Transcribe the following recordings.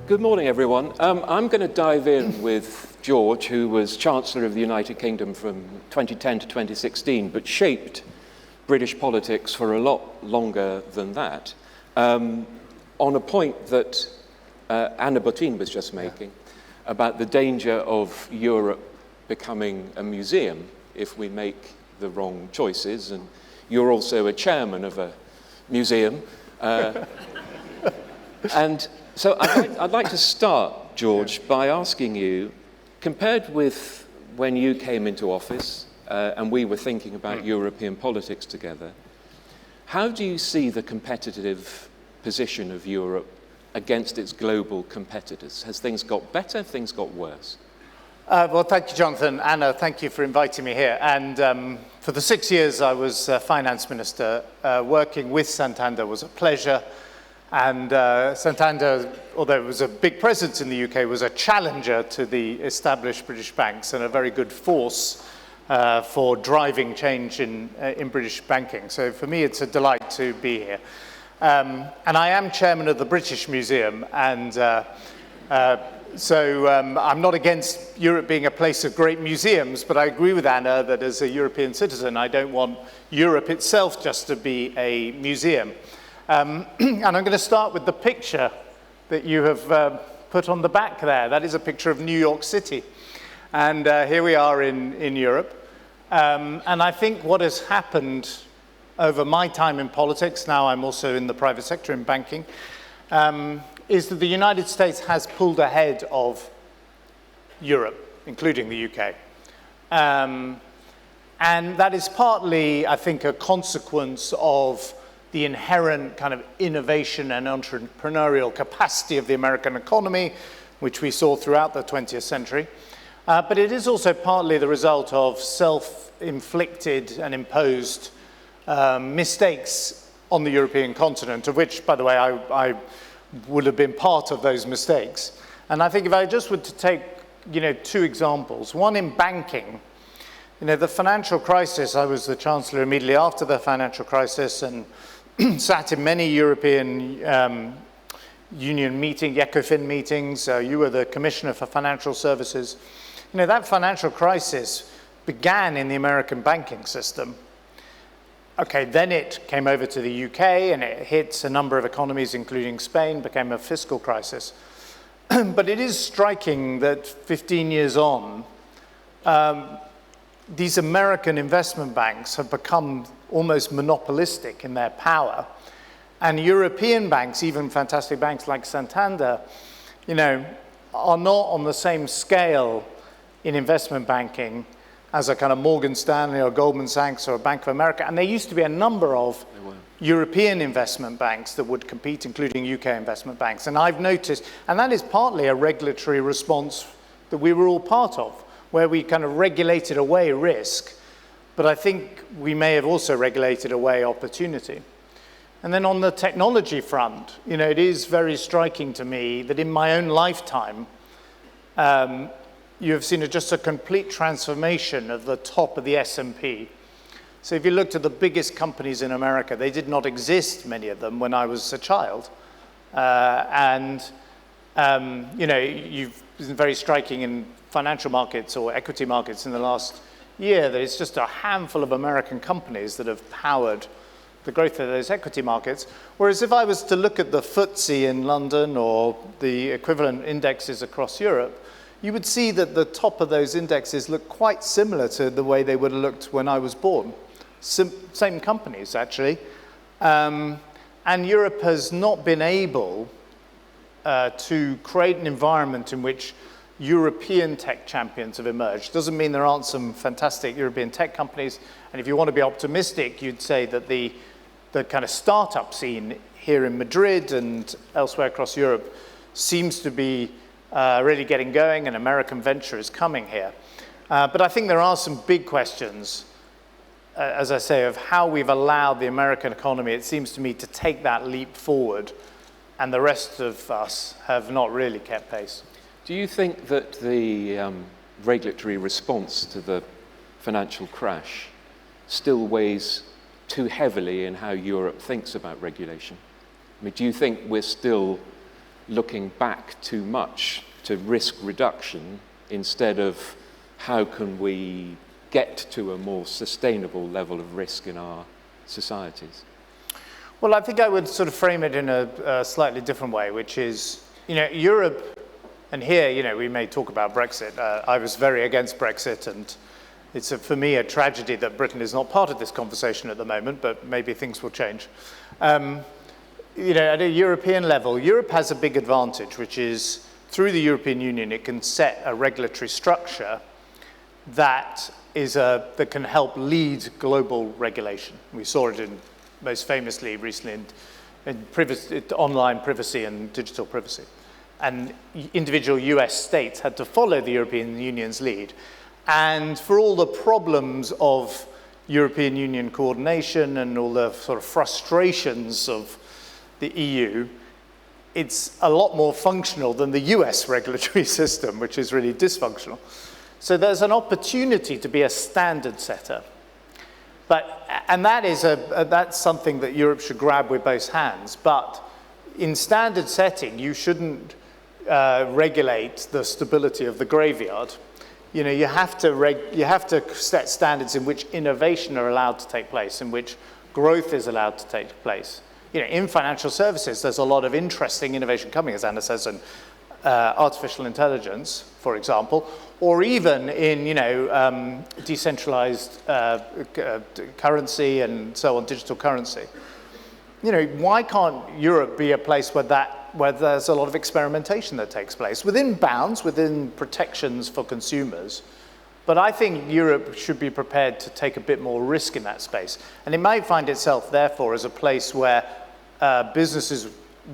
Good morning, everyone. I'm going to dive in with George, who was Chancellor of the United Kingdom from 2010 to 2016, but shaped British politics for a lot longer than that, on a point that Anna Botín was just making about the danger of Europe becoming a museum if we make the wrong choices. And you're also a chairman of a museum. And so I'd like to start, George, by asking you, compared with when you came into office and we were thinking about European politics together, how do you see the competitive position of Europe against its global competitors? Has things got better, things got worse? Well, thank you, Jonathan. Anna, thank you for inviting me here. And for the 6 years I was finance minister, working with Santander was a pleasure. And Santander, although it was a big presence in the UK, was a challenger to the established British banks and a very good force for driving change in British banking. So for me, it's a delight to be here. And I am chairman of the British Museum, and so I'm not against Europe being a place of great museums, but I agree with Anna that as a European citizen, I don't want Europe itself just to be a museum. And I'm going to start with the picture that you have put on the back there. That is a picture of New York City. And here we are in Europe. And I think what has happened over my time in politics, now I'm also in the private sector in banking, is that the United States has pulled ahead of Europe, including the UK. And that is partly, I think, a consequence of the inherent kind of innovation and entrepreneurial capacity of the American economy, which we saw throughout the 20th century. But it is also partly the result of self-inflicted and imposed mistakes on the European continent, of which, by the way, I would have been part of those mistakes. And I think if I just were to take, two examples, one in banking, the financial crisis, I was the Chancellor immediately after the financial crisis and sat in many European Union meetings, ECOFIN meetings. You were the Commissioner for Financial Services. That financial crisis began in the American banking system. Okay, then it came over to the UK and it hit a number of economies, including Spain, became a fiscal crisis. But it is striking that 15 years on, these American investment banks have become almost monopolistic in their power. And European banks, even fantastic banks like Santander, are not on the same scale in investment banking as a kind of Morgan Stanley or Goldman Sachs or Bank of America. And there used to be a number of European investment banks that would compete, including UK investment banks. And I've noticed, and that is partly a regulatory response that we were all part of, where we kind of regulated away risk, but I think we may have also regulated away opportunity. And then on the technology front, it is very striking to me that in my own lifetime, you have seen just a complete transformation of the top of the S&P. So if you looked at the biggest companies in America, they did not exist, many of them, when I was a child. You've been very striking in financial markets or equity markets in the last year that it's just a handful of American companies that have powered the growth of those equity markets. Whereas if I was to look at the FTSE in London or the equivalent indexes across Europe, you would see that the top of those indexes look quite similar to the way they would have looked when I was born. Same companies, actually. And Europe has not been able to create an environment in which European tech champions have emerged. Doesn't mean there aren't some fantastic European tech companies. And if you want to be optimistic, you'd say that the kind of startup scene here in Madrid and elsewhere across Europe seems to be really getting going, and American venture is coming here. But I think there are some big questions, as I say, of how we've allowed the American economy, it seems to me, to take that leap forward, and the rest of us have not really kept pace. Do you think that the regulatory response to the financial crash still weighs too heavily in how Europe thinks about regulation? I mean, do you think we're still looking back too much to risk reduction instead of how can we get to a more sustainable level of risk in our societies? Well, I think I would sort of frame it in a slightly different way, which is, Europe, and here, we may talk about Brexit. I was very against Brexit, and it's, for me, a tragedy that Britain is not part of this conversation at the moment, but maybe things will change. At a European level, Europe has a big advantage, which is through the European Union, it can set a regulatory structure that can help lead global regulation. We saw it most famously recently in online privacy and digital privacy. And individual US states had to follow the European Union's lead. And for all the problems of European Union coordination and all the sort of frustrations of the EU, it's a lot more functional than the US regulatory system, which is really dysfunctional. So there's an opportunity to be a standard setter. And that's something that Europe should grab with both hands. But in standard setting, you shouldn't regulate the stability of the graveyard. You have to set standards in which innovation are allowed to take place, in which growth is allowed to take place. In financial services, there's a lot of interesting innovation coming, as Anna says, in artificial intelligence, for example, or even in decentralized currency and so on, digital currency. Why can't Europe be a place where there's a lot of experimentation that takes place within bounds, within protections for consumers? But I think Europe should be prepared to take a bit more risk in that space. And it might find itself, therefore, as a place where businesses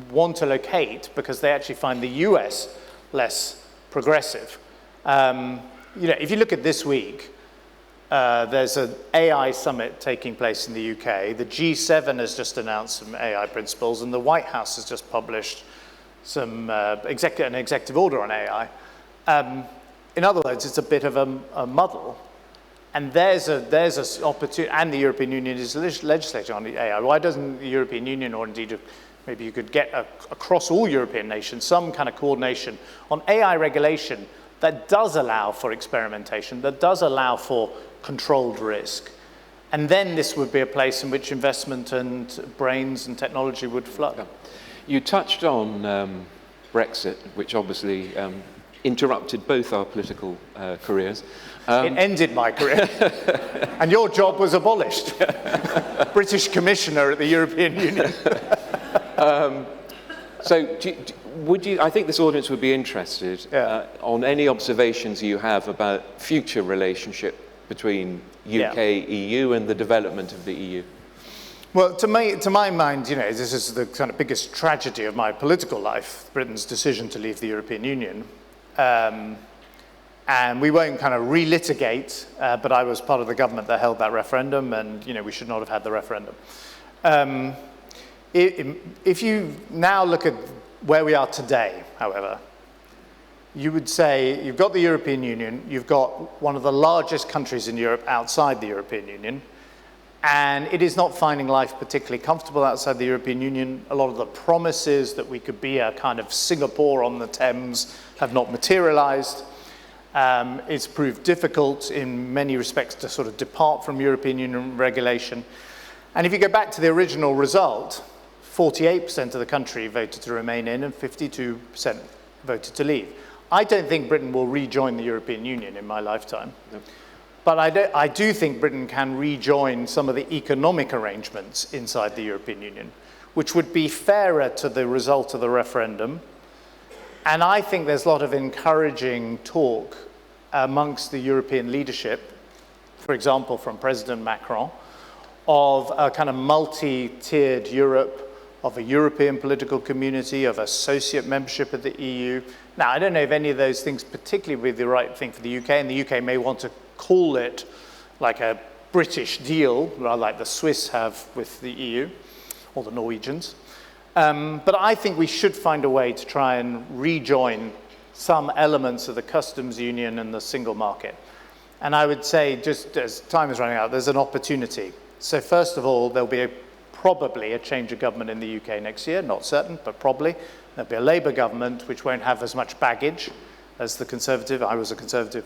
want to locate because they actually find the US less progressive. If you look at this week, there's an AI summit taking place in the UK. The G7 has just announced some AI principles, and the White House has just published an executive order on AI. In other words, it's a bit of a muddle. And there's an opportunity, and the European Union is legislating on the AI. Why doesn't the European Union, or indeed maybe you could get across all European nations, some kind of coordination on AI regulation that does allow for experimentation, that does allow for controlled risk. And then this would be a place in which investment and brains and technology would flow. Yeah. You touched on Brexit, which obviously interrupted both our political careers. It ended my career. And your job was abolished. British Commissioner at the European Union. I think this audience would be interested on any observations you have about future relationship between UK, EU, and the development of the EU. Well, to my mind, this is the kind of biggest tragedy of my political life, Britain's decision to leave the European Union. And we won't kind of relitigate, but I was part of the government that held that referendum, and we should not have had the referendum. If you now look at where we are today, however, you would say you've got the European Union, you've got one of the largest countries in Europe outside the European Union, and it is not finding life particularly comfortable outside the European Union. A lot of the promises that we could be a kind of Singapore on the Thames have not materialized. It's proved difficult in many respects to sort of depart from European Union regulation. And if you go back to the original result, 48% of the country voted to remain in and 52% voted to leave. I don't think Britain will rejoin the European Union in my lifetime. No. But I do think Britain can rejoin some of the economic arrangements inside the European Union, which would be fairer to the result of the referendum. And I think there's a lot of encouraging talk amongst the European leadership, for example, from President Macron, of a kind of multi-tiered Europe, of a European political community, of associate membership of the EU. Now, I don't know if any of those things particularly would be the right thing for the UK, and the UK may want to call it like a British deal, like the Swiss have with the EU, or the Norwegians. But I think we should find a way to try and rejoin some elements of the customs union and the single market. And I would say, just as time is running out, there's an opportunity. So first of all, there'll be probably a change of government in the UK next year, not certain, but probably. There'll be a Labour government which won't have as much baggage as the Conservative. I was a Conservative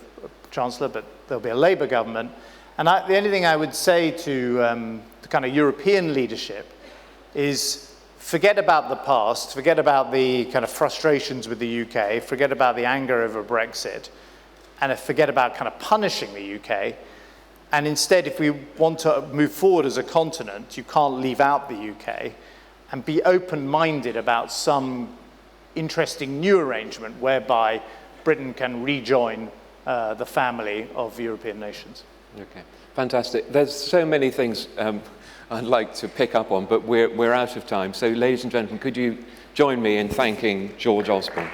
Chancellor, but there'll be a Labour government. And the only thing I would say to the kind of European leadership is forget about the past, forget about the kind of frustrations with the UK, forget about the anger over Brexit, and forget about kind of punishing the UK. And instead, if we want to move forward as a continent, you can't leave out the UK, and be open-minded about some interesting new arrangement whereby Britain can rejoin the family of European nations. Okay, fantastic. There's so many things I'd like to pick up on, but we're out of time. So, ladies and gentlemen, could you join me in thanking George Osborne?